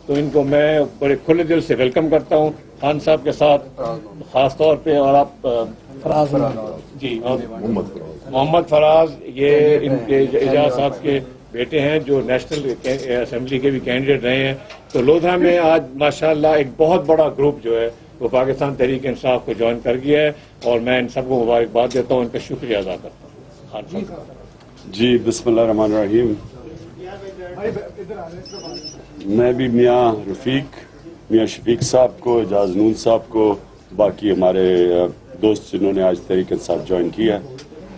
تو ان کو میں بڑے کھلے دل سے ویلکم کرتا ہوں خان صاحب کے ساتھ خاص طور پہ. اور آپ جی محمد فراز یہ ان کے اعجاز صاحب کے بیٹے ہیں جو نیشنل اسمبلی کے بھی کینڈیڈیٹ رہے ہیں. تو لودھا میں آج ماشاءاللہ ایک بہت بڑا گروپ جو ہے وہ پاکستان تحریک انصاف کو جوائن کر گیا ہے اور میں ان سب کو مبارکباد دیتا ہوں, ان کا شکریہ ادا کرتا ہوں. خان صاحب جی بسم اللہ الرحمن الرحیم. میں بھی میاں رفیق, میاں شفیق صاحب کو, اعجاز نون صاحب کو, باقی ہمارے دوست جنہوں نے آج تحریک انصاف جوائن کیا ہے,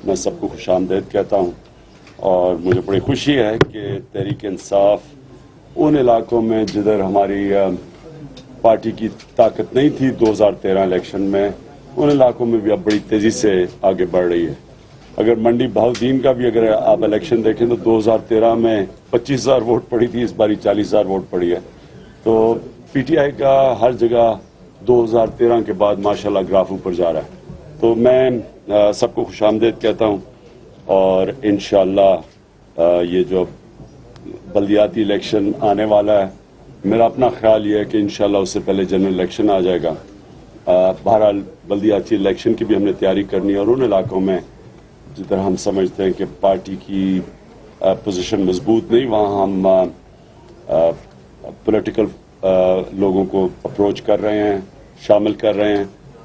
میں سب کو خوش آمدید کہتا ہوں. اور مجھے بڑی خوشی ہے کہ تحریک انصاف ان علاقوں میں جدھر ہماری پارٹی کی طاقت نہیں تھی 2013 الیکشن میں, ان علاقوں میں بھی اب بڑی تیزی سے آگے بڑھ رہی ہے. اگر منڈی بہاؤالدین کا بھی اگر آپ الیکشن دیکھیں تو 2013 میں 25,000 ووٹ پڑی تھی, اس باری 40,000 ووٹ پڑی ہے. تو پی ٹی آئی کا ہر جگہ 2013 کے بعد ماشاءاللہ گراف اوپر جا رہا ہے. تو میں سب کو خوش آمدید کہتا ہوں اور انشاءاللہ یہ جو بلدیاتی الیکشن آنے والا ہے, میرا اپنا خیال یہ ہے کہ انشاءاللہ اس سے پہلے جنرل الیکشن آ جائے گا. بہرحال بلدیاتی الیکشن کی بھی ہم نے تیاری کرنی ہے اور ان علاقوں میں جدھر ہم سمجھتے ہیں کہ پارٹی کی پوزیشن مضبوط نہیں, وہاں ہم پولیٹیکل لوگوں کو اپروچ کر رہے ہیں, شامل کر رہے ہیں.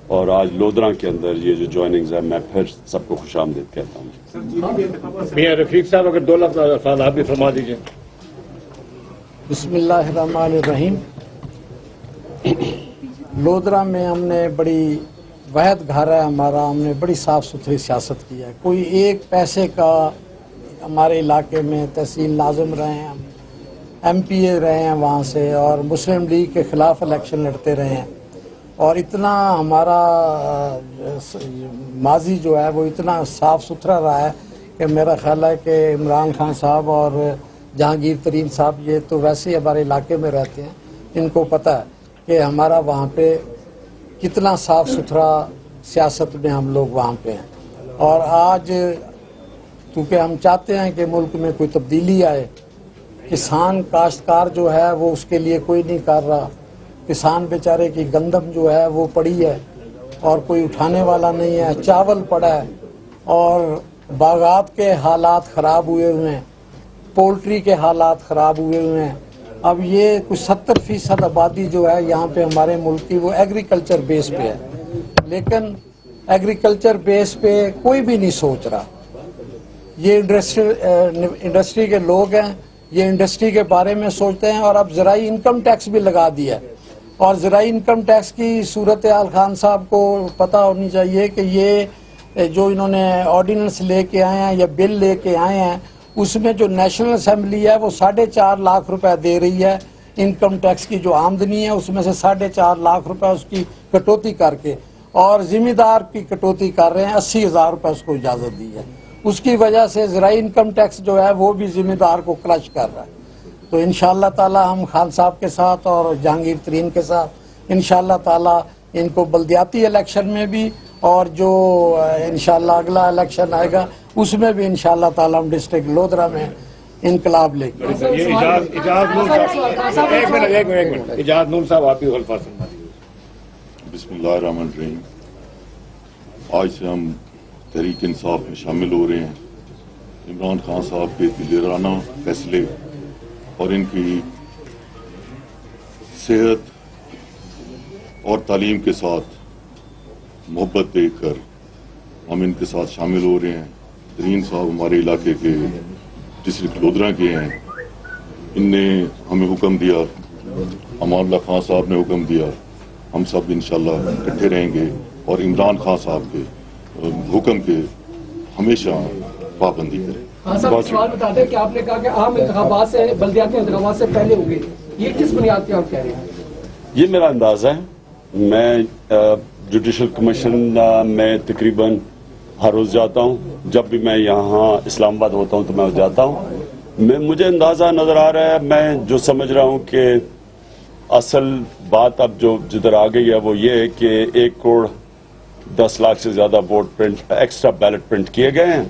اور آج لودھرا کے اندر یہ جو جوائننگز ہیں میں پھر سب کو خوش آمدید کہتا ہوں. میاں رفیق صاحب اگر 2 لفظ آپ بھی فرما دیجیے. بسم اللہ الرحمن الرحیم. لودھرا میں ہم نے بڑی وحد گھر ہے ہمارا, ہم نے بڑی صاف ستھری سیاست کی ہے. کوئی ایک پیسے کا ہمارے علاقے میں تحصیل ناظم رہے ہیں, ہم ایم پی اے رہے ہیں وہاں سے, اور مسلم لیگ کے خلاف الیکشن لڑتے رہے ہیں. اور اتنا ہمارا ماضی جو ہے وہ اتنا صاف ستھرا رہا ہے کہ میرا خیال ہے کہ عمران خان صاحب اور جہانگیر ترین صاحب یہ تو ویسے ہی ہمارے علاقے میں رہتے ہیں, ان کو پتہ ہے کہ ہمارا وہاں پہ کتنا صاف ستھرا سیاست میں ہم لوگ وہاں پہ ہیں. اور آج کیونکہ ہم چاہتے ہیں کہ ملک میں کوئی تبدیلی آئے, کسان کاشتکار جو ہے وہ اس کے لیے کوئی نہیں کر رہا, کسان بیچارے کی گندم جو ہے وہ پڑی ہے اور کوئی اٹھانے والا نہیں ہے, چاول پڑا ہے, اور باغات کے حالات خراب ہوئے ہوئے ہیں, پولٹری کے حالات خراب ہوئے ہوئے ہیں. اب یہ کچھ 70% آبادی جو ہے یہاں پہ ہمارے ملک کی وہ ایگریکلچر بیس پہ ہے, لیکن ایگریکلچر بیس پہ کوئی بھی نہیں سوچ رہا. یہ انڈسٹری کے لوگ ہیں, یہ انڈسٹری کے بارے میں سوچتے ہیں. اور اب زرعی انکم ٹیکس بھی لگا دیا ہے, اور زرعی انکم ٹیکس کی صورتحال خان صاحب کو پتہ ہونی چاہیے کہ یہ جو انہوں نے آرڈیننس لے کے آئے ہیں یا بل لے کے آئے ہیں, اس میں جو نیشنل اسمبلی ہے وہ 4.5 لاکھ روپے دے رہی ہے انکم ٹیکس کی جو آمدنی ہے اس میں سے 4.5 لاکھ روپے اس کی کٹوتی کر کے, اور ذمہ دار کی کٹوتی کر رہے ہیں, 80,000 روپے اس کو اجازت دی ہے. اس کی وجہ سے زرعی انکم ٹیکس جو ہے وہ بھی ذمہ دار کو کرش کر رہا ہے. تو انشاءاللہ تعالی ہم خان صاحب کے ساتھ اور جہانگیر ترین کے ساتھ انشاءاللہ تعالی ان کو بلدیاتی الیکشن میں بھی, اور جو انشاءاللہ اگلا الیکشن آئے گا اس میں بھی انشاءاللہ تعالی ہم ڈسٹرکٹ لودھرا میں انقلاب لے کے. اعجاز نون صاحب آپ بھی غلفہ فرما دیجیے. بسم اللہ الرحمن الرحیم. آج سے ہم تحریک انصاف میں شامل ہو رہے ہیں. عمران خان صاحب کے لیڈرانہ فیصلے اور ان کی صحت اور تعلیم کے ساتھ محبت دیکھ کر ہم ان کے ساتھ شامل ہو رہے ہیں. ترین صاحب ہمارے علاقے کے ڈسٹرکٹ لودھرا کے ہیں. ان نے ہمیں حکم دیا, امان اللہ خان صاحب نے حکم دیا, ہم سب انشاءاللہ اکٹھے رہیں گے اور عمران خان صاحب کے حکم کے ہمیشہ پابندی کریں. سوال بتا دیں کہ آپ نے کہا کہ عام انتخابات سے بلدیاتی انتخابات سے پہلے ہو گئے, یہ کس بنیاد پہ آپ کہہ رہے ہیں؟ یہ میرا اندازہ ہے. میں جوڈیشل کمیشن میں تقریباً ہر روز جاتا ہوں, جب بھی میں یہاں اسلام آباد ہوتا ہوں تو میں جاتا ہوں. مجھے اندازہ نظر آ رہا ہے, میں جو سمجھ رہا ہوں کہ اصل بات اب جو جدھر آ گئی ہے وہ یہ ہے کہ 1,10,00,000 سے زیادہ vote print extra belt print کیے گئے ہیں,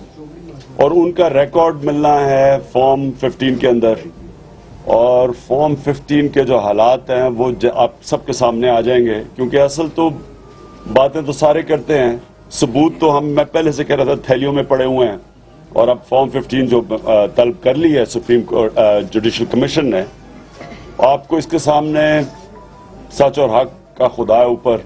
اور ان کا ریکارڈ ملنا ہے فارم 15 کے اندر, اور فارم 15 کے جو حالات ہیں وہ آپ سب کے سامنے آ جائیں گے، کیونکہ اصل تو باتیں تو سارے کرتے ہیں، ثبوت تو میں پہلے سے کہہ رہا تھا تھیلیوں میں پڑے ہوئے ہیں، اور اب فارم 15 جو طلب کر لی ہے سپریم کورٹ جوڈیشل کمیشن نے، آپ کو اس کے سامنے سچ اور حق کا خدا اوپر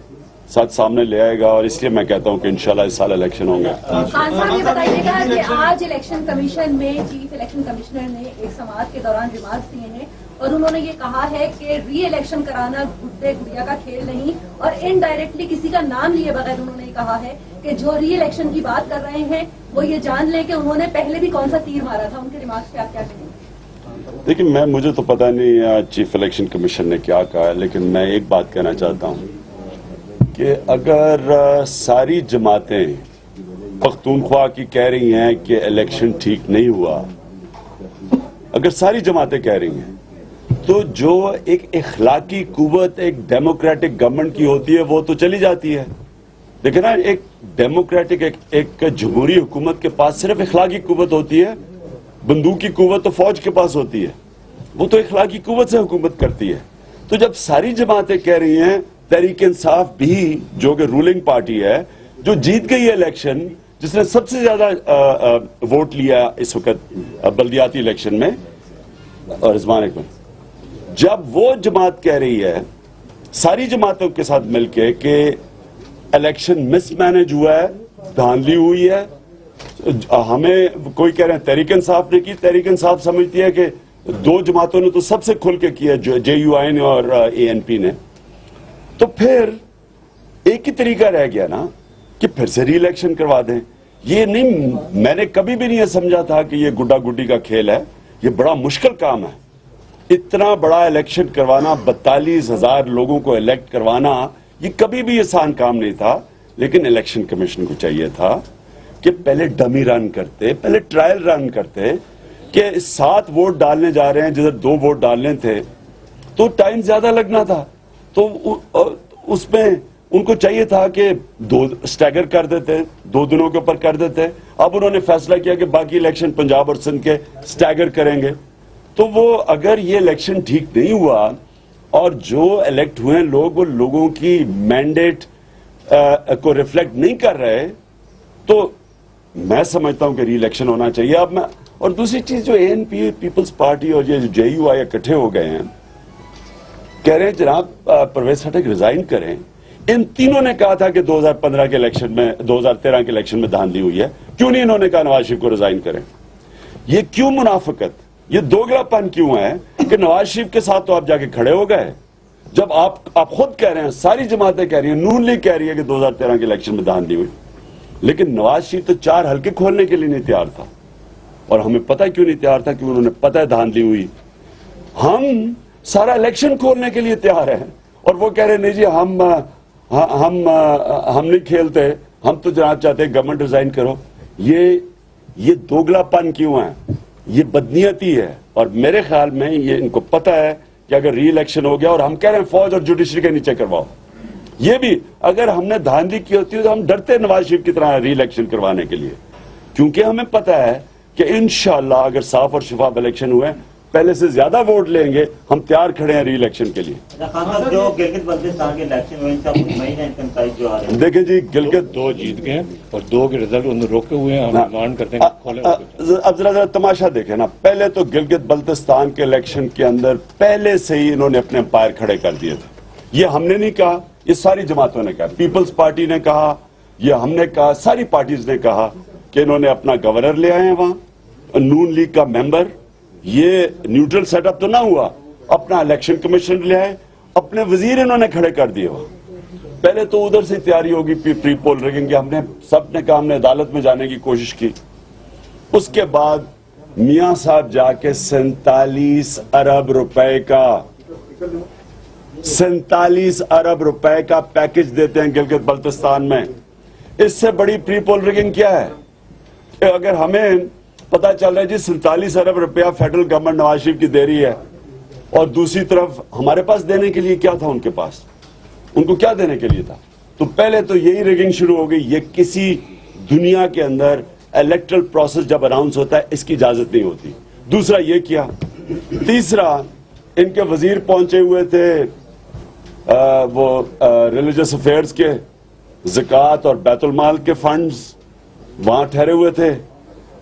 سچ سامنے لے آئے گا، اور اس لیے میں کہتا ہوں کہ انشاءاللہ اس سال الیکشن ہوں گے۔ خان صاحب یہ بتائیے گا کہ آج الیکشن کمیشن میں چیف الیکشن کمشنر نے ایک سماعت کے دوران ریمارکس دیے ہیں اور انہوں نے یہ کہا ہے کہ ری الیکشن کرانا گڈے گڑیا کا کھیل نہیں، اور انڈائریکٹلی کسی کا نام لیے بغیر انہوں نے کہا ہے کہ جو ری الیکشن کی بات کر رہے ہیں وہ یہ جان لیں کہ انہوں نے پہلے بھی کون سا تیر مارا تھا۔ ان کے ریمارکس پہ آپ کیا کہیں گے؟ دیکھیں، مجھے تو پتہ نہیں چیف الیکشن کمیشن نے کیا کہا ہے، لیکن میں ایک بات کہنا چاہتا ہوں کہ اگر ساری جماعتیں پختونخوا کی کہہ رہی ہیں کہ الیکشن ٹھیک نہیں ہوا، اگر ساری جماعتیں کہہ رہی ہیں، تو جو ایک اخلاقی قوت ایک ڈیموکریٹک گورنمنٹ کی ہوتی ہے وہ تو چلی جاتی ہے۔ دیکھیں نا، ایک ڈیموکریٹک ایک جمہوری حکومت کے پاس صرف اخلاقی قوت ہوتی ہے، بندوق کی قوت تو فوج کے پاس ہوتی ہے، وہ تو اخلاقی قوت سے حکومت کرتی ہے۔ تو جب ساری جماعتیں کہہ رہی ہیں، تحریک انصاف بھی جو کہ رولنگ پارٹی ہے، جو جیت گئی ہے الیکشن، جس نے سب سے زیادہ ووٹ لیا اس وقت بلدیاتی الیکشن میں، اور رضوان ایک منٹ، جب وہ جماعت کہہ رہی ہے ساری جماعتوں کے ساتھ مل کے کہ الیکشن مس مینج ہوا ہے، دھاندلی ہوئی ہے، ہمیں کوئی کہہ رہے ہیں تحریک انصاف نے کی، تحریک انصاف سمجھتی ہے کہ دو جماعتوں نے تو سب سے کھل کے کیا، جے یو آئی نے اور اے این پی نے، تو پھر ایک ہی طریقہ رہ گیا نا کہ پھر سے ری الیکشن کروا دیں۔ یہ نہیں، میں نے کبھی بھی نہیں یہ سمجھا تھا کہ یہ گڈا گڈی کا کھیل ہے، یہ بڑا مشکل کام ہے۔ اتنا بڑا الیکشن کروانا، 42,000 لوگوں کو الیکٹ کروانا، یہ کبھی بھی آسان کام نہیں تھا، لیکن الیکشن کمیشن کو چاہیے تھا کہ پہلے ڈمی رن کرتے، پہلے ٹرائل رن کرتے، کہ 7 ووٹ ڈالنے جا رہے ہیں جدھر 2 ووٹ ڈالنے تھے تو ٹائم زیادہ لگنا تھا، تو اس میں ان کو چاہیے تھا کہ 2 اسٹیگر کر دیتے، 2 دنوں کے اوپر کر دیتے۔ اب انہوں نے فیصلہ کیا کہ باقی الیکشن پنجاب اور سندھ کے اسٹیگر کریں گے، تو وہ اگر یہ الیکشن ٹھیک نہیں ہوا اور جو الیکٹ ہوئے ہیں لوگ وہ لوگوں کی مینڈیٹ کو ریفلیکٹ نہیں کر رہے، تو میں سمجھتا ہوں کہ ری الیکشن ہونا چاہیے۔ اب میں، اور دوسری چیز، جو اے این پی، پیپلز پارٹی اور یہ جے یو آئی اکٹھے ہو گئے ہیں، کہہ رہے ہیں جناب پرویز خٹک ریزائن کریں۔ ان تینوں نے کہا تھا کہ 2015 کے الیکشن میں، 2013 کے الیکشن میں دھاندلی ہوئی ہے، کیوں نہیں انہوں نے کہا نواز شریف کو ریزائن کریں؟ یہ کیوں منافقت، یہ دوگلا پن کیوں ہے کہ نواز شریف کے ساتھ تو آپ جا کے کھڑے ہو گئے، جب آپ خود کہہ رہے ہیں، ساری جماعتیں کہہ رہی ہیں، نون لیگ کہہ رہی ہے کہ 2013 کے الیکشن میں دھاندلی ہوئی، لیکن نواز شریف تو 4 حلقے کھولنے کے لیے نہیں تیار تھا، اور ہمیں پتہ کیوں نہیں تیار تھا کہ انہوں نے پتہ ہے دھاندلی ہوئی۔ ہم سارا الیکشن کھولنے کے لیے تیار ہیں، اور وہ کہہ رہے نہیں جی ہم نہیں کھیلتے، ہم تو جناب چاہتے ہیں گورنمنٹ ریزائن کرو۔ یہ دوگلا پن کیوں ہے؟ یہ بدنیتی ہے، اور میرے خیال میں یہ ان کو پتہ ہے کہ اگر ری الیکشن ہو گیا، اور ہم کہہ رہے ہیں فوج اور جوڈیشری کے نیچے کرواؤ، یہ بھی اگر ہم نے دھاندلی کی ہوتی تو ہم ڈرتے نواز شریف کی طرح ری الیکشن کروانے کے لیے، کیونکہ ہمیں پتہ ہے کہ انشاءاللہ اگر صاف اور شفاف الیکشن ہوئے، پہلے سے زیادہ ووٹ لیں گے، ہم تیار کھڑے ہیں ری الیکشن کے لیے۔ جو گلگت بلتستان کے الیکشن ہوئے، ان کا مطمئن ہے، ان کے نتائج جو آ رہے ہیں؟ دیکھیں جی، گلگت 2 جیت گئے اور 2 کے رزلٹ انہوں روکے ہوئے ہیں، ہم ڈیمانڈ کرتے ہیں کہ کھولے ہوئے۔ اب ذرا تماشا دیکھیں نا، پہلے تو گلگت بلتستان کے الیکشن کے اندر پہلے سے ہی انہوں نے اپنے امپائر کھڑے کر دیے تھے۔ یہ ہم نے نہیں کہا، یہ ساری جماعتوں نے کہا، پیپلز پارٹی نے کہا، یہ ہم نے کہا، ساری پارٹیز نے کہا کہ انہوں نے اپنا گورنر لے آئے ہیں وہاں، نون لیگ کا ممبر، یہ نیوٹرل سیٹ اپ تو نہ ہوا، اپنا الیکشن کمیشن لے آئے، اپنے وزیر انہوں نے کھڑے کر دیے وہاں۔ پہلے تو ادھر سے تیاری ہوگی پری پول ریگنگ کی، ہم نے سب نے کہا ہم نے عدالت میں جانے کی کوشش کی۔ اس کے بعد میاں صاحب جا کے 47 ارب روپے کا 47 ارب روپے کا پیکج دیتے ہیں گلگت بلتستان میں۔ اس سے بڑی پری پول ریگنگ کیا ہے؟ کہ اگر ہمیں پتا چل رہا ہے جی 47 ارب روپیہ فیڈرل گورنمنٹ نواز شریف کی دے رہی ہے، اور دوسری طرف ہمارے پاس دینے کے لیے کیا تھا؟ ان کے پاس ان کو کیا دینے کے لیے تھا؟ تو پہلے تو یہی ریگنگ شروع ہو گئی۔ یہ کسی دنیا کے اندر الیکٹرل پروسیس جب اناؤنس ہوتا ہے اس کی اجازت نہیں ہوتی۔ دوسرا یہ کیا، تیسرا ان کے وزیر پہنچے ہوئے تھے وہ ریلیجس افیئرز کے، زکوٰۃ اور بیت المال کے فنڈز وہاں ٹھہرے ہوئے تھے،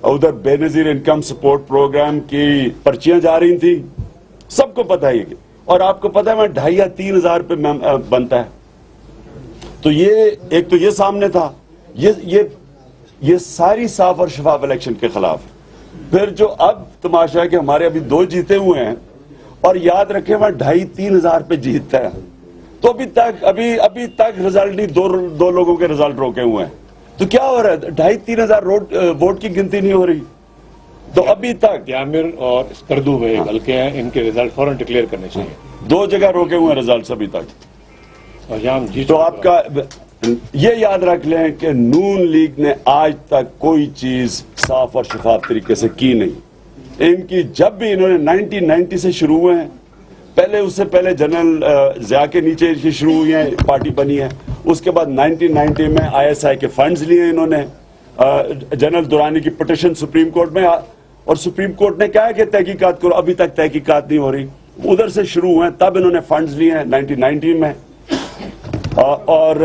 ادھر بے نظیر انکم سپورٹ پروگرام کی پرچیاں جا رہی تھیں، سب کو پتہ ہے. اور آپ کو پتہ ہے میں 2,500 یا 3,000 پہ بنتا ہے. تو ایک تو یہ سامنے تھا، یہ ساری صاف اور شفاف الیکشن کے خلاف. پھر جو اب تماشا ہے کہ ہمارے ابھی 2 جیتے ہوئے ہیں، اور یاد رکھیں میں 2,500-3,000 پہ جیتتا ہے، تو ابھی تک رزلٹ نہیں، دو لوگوں کے رزلٹ روکے ہوئے ہیں. تو کیا ہو رہا ہے؟ 2,500-3,000 ووٹ کی گنتی نہیں ہو رہی. تو ابھی تک یامر اور اسکردو میں حلقے ہیں، ان کے رزلٹ فوراً ڈکلیئر کرنے چاہیے. 2 جگہ روکے ہوئے ہیں رزلٹس ابھی تک. اور یہاں تو آپ کا یہ یاد رکھ لیں کہ نون لیگ نے آج تک کوئی چیز صاف اور شفاف طریقے سے کی نہیں. ان کی جب بھی انہوں نے 1990 سے شروع ہوئے ہیں، اس سے پہلے جنرل ضیاء کے نیچے شروع ہوئی ہیں، پارٹی بنی ہے. اس کے بعد 1990 میں ISI کے فنڈز لیے انہوں نے، جنرل دورانی کی پٹیشن سپریم کورٹ میں، اور سپریم کورٹ نے کہا کہ تحقیقات کرو، ابھی تک تحقیقات نہیں ہو رہی. ادھر سے شروع ہوئے ہیں، تب انہوں نے فنڈز لیے ہیں 1990 میں. اور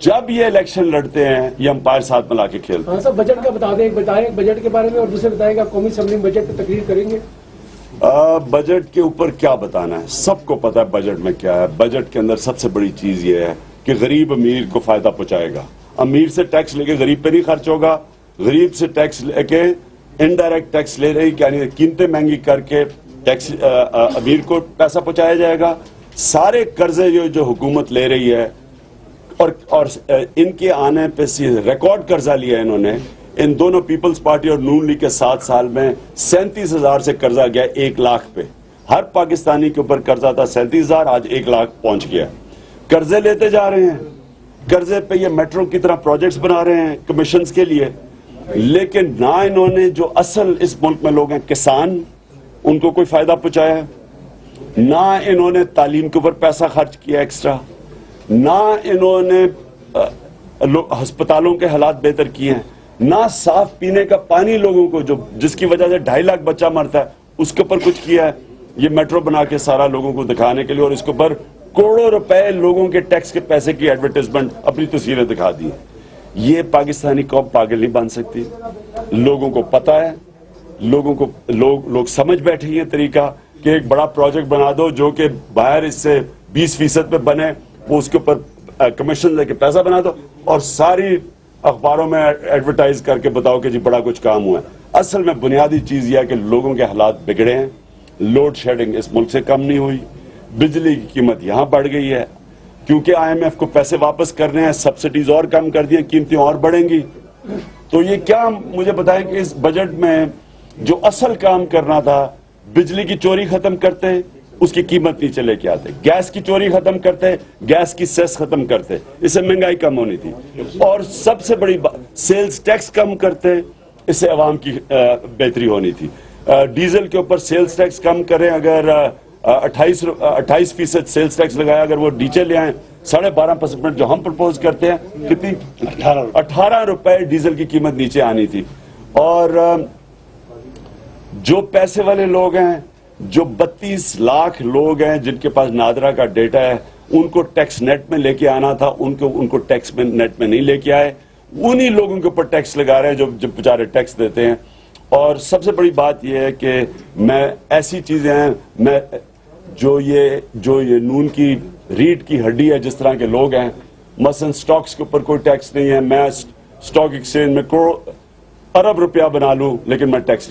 جب یہ الیکشن لڑتے ہیں یہ امپائر ساتھ ملا کے کھیلتے ہیں. ہاں سر، بجٹ کا بتا دیں، بتائیں بجٹ کے بارے میں، اور دوسرے بتائیں کہ آپ قومی اسمبلی میں بجٹ پہ تقریر کریں گے. بجٹ کے اوپر کیا بتانا ہے؟ سب کو پتا ہے بجٹ میں کیا ہے. بجٹ کے اندر سب سے بڑی چیز یہ ہے کہ غریب امیر کو فائدہ پہنچائے گا. امیر سے ٹیکس لے کے غریب پہ نہیں خرچ ہوگا، غریب سے ٹیکس لے کے انڈائریکٹ ٹیکس لے رہی، یعنی قیمتیں مہنگی کر کے ٹیکس امیر کو پیسہ پہنچایا جائے گا. سارے قرضے جو حکومت لے رہی ہے، اور ان کے آنے پہ ریکارڈ قرضہ لیا ہے انہوں نے. ان دونوں پیپلز پارٹی اور نون لیگ کے 7 سال میں 37,000 سے قرضہ گیا 1 لاکھ پہ. ہر پاکستانی کے اوپر قرضہ تھا 37,000، آج 1 لاکھ پہنچ گیا. قرضے لیتے جا رہے ہیں، قرضے پہ یہ میٹرو کی طرح پروجیکٹس بنا رہے ہیں کمیشنز کے لیے. لیکن نہ انہوں نے جو اصل اس ملک میں لوگ ہیں کسان، ان کو کوئی فائدہ پہنچایا ہے، نہ انہوں نے تعلیم کے اوپر پیسہ خرچ کیا ایکسٹرا، نہ انہوں نے ہسپتالوں کے حالات بہتر کیے ہیں، نہ صاف پینے کا پانی لوگوں کو جس کی وجہ سے 2.5 لاکھ بچہ مرتا ہے اس کے اوپر کچھ کیا ہے. یہ میٹرو بنا کے سارا لوگوں کو دکھانے کے لیے، اور اس کے اوپر کروڑوں روپے لوگوں کے ٹیکس کے پیسے کی ایڈورٹائزمنٹ، اپنی تصویریں دکھا دی. یہ پاکستانی قوم پاگل نہیں بن سکتی. لوگوں کو پتا ہے، لوگ سمجھ بیٹھے ہیں طریقہ کہ ایک بڑا پروجیکٹ بنا دو جو کہ باہر اس سے 20% پہ بنے، وہ اس کے اوپر کمیشن لے کے پیسہ بنا دو، اور ساری اخباروں میں ایڈورٹائز کر کے بتاؤ کہ جی بڑا کچھ کام ہوا ہے. اصل میں بنیادی چیز یہ ہے کہ لوگوں کے حالات بگڑے ہیں. لوڈ شیڈنگ اس ملک سے کم نہیں ہوئی، بجلی کی قیمت یہاں بڑھ گئی ہے کیونکہ IMF کو پیسے واپس کرنے ہیں، سبسڈیز اور کم کر دیں، قیمتیں اور بڑھیں گی. تو یہ کیا مجھے بتائیں کہ اس بجٹ میں جو اصل کام کرنا تھا، بجلی کی چوری ختم کرتے، اس کی قیمت نیچے لے کے آتے، گیس کی چوری ختم کرتے، گیس کی سیس ختم کرتے، اس سے مہنگائی کم ہونی تھی، اور سب سے بڑی بات سیلز ٹیکس کم کرتے، اس سے عوام کی بہتری ہونی تھی. ڈیزل کے اوپر سیلز ٹیکس کم کریں، اگر 28% سیلز ٹیکس لگایا، اگر وہ نیچے لے آئیں 12.5% جو ہم پرپوز کرتے ہیں، کتنی 18 روپے ڈیزل کی قیمت نیچے آنی تھی. اور جو پیسے والے لوگ ہیں، جو 32 لاکھ لوگ ہیں جن کے پاس نادرا کا ڈیٹا ہے، ان کو ٹیکس نیٹ میں لے کے آنا تھا، ان کو ٹیکس میں نیٹ میں نہیں لے کے آئے. انہی لوگوں کے اوپر ٹیکس لگا رہے ہیں جو بیچارے ٹیکس دیتے ہیں. اور سب سے بڑی بات یہ ہے کہ میں ایسی چیزیں ہیں جو یہ نون کی ریڑھ کی ہڈی ہے، جس طرح کے لوگ ہیں، مثلا سٹاکس کے اوپر کوئی ٹیکس نہیں ہے. میں سٹاک ایکسچینج میں ارب روپیہ بنا لوں لیکن میں ٹیکس